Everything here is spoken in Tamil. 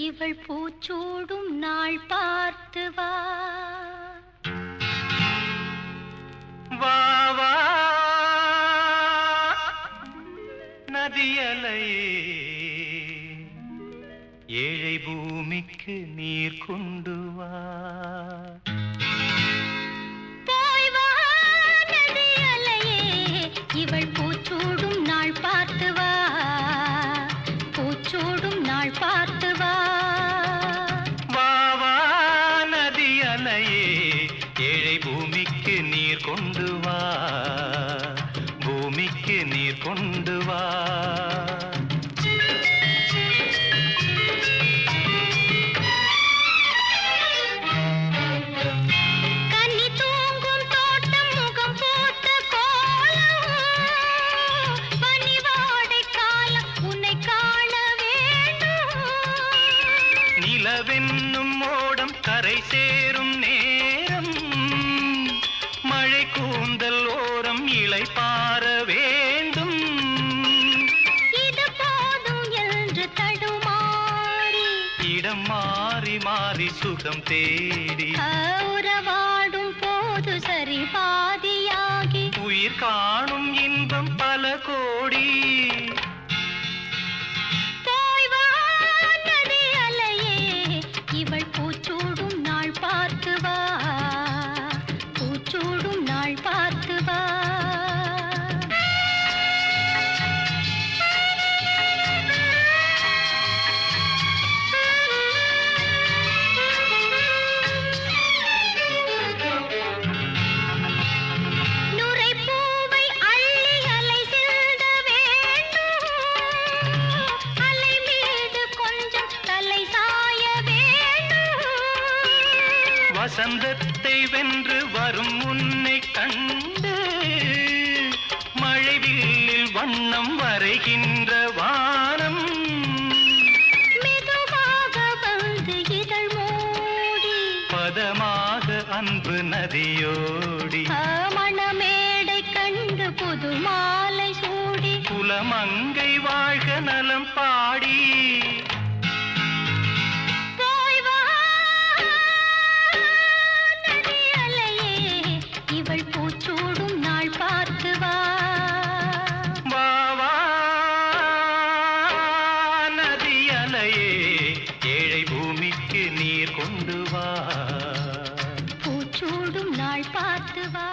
இவள் பூச்சூடும் நாள் பார்த்து வா வா வா நதியலையே ஏழை பூமிக்கு நீர் கொண்டு வா போய் வா நதியலையே இவள் பூச்சூடும் நாள் பார்த்து வா பூச்சூடும் நாள் பார்த்து வா வா வா நதியலையே ஏழை பூமிக்கு நீர் கொண்டு வா பூமிக்கு நீர் கொண்டு வா நிலவென்னும் மோடம் கரை சேரும் நேரம் மழை கூந்தல் ஓரம் இலை பார வேண்டும் இது போதும் என்று தடுமாறி இடம் மாறி மாறி சுகம் தேடி உறவாடும் போது சரி பாதியாகி உயிர் காணும் இன்பம் பல கோடி இவள் பூச்சூடும் நாள் பார்த்து வா பூச்சூடும் நாள் பார்த்து வா நுரைப்பூவை அள்ளி அலை செல்ல வேண்டும் அலை மீது கொஞ்சம் தலை சாய வசந்தத்தை வென்று வரும் உன்னை கண்டு மழைவில்லில் வண்ணம் வரைகின்ற வானம் மெதுவாக வந்து இதழ் மூடி பதமாக அன்பு நதியோடி மணமேடை கண்டு புது மாலை சூடி குலமங்கை வாழ்க நலம் பாடி இவள் பூச்சூடும் நாள் பார்த்து வா வா வா நதியலையே ஏழை பூமிக்கு நீர் கொண்டு வா பூச்சூடும் நாள் பார்த்து வா.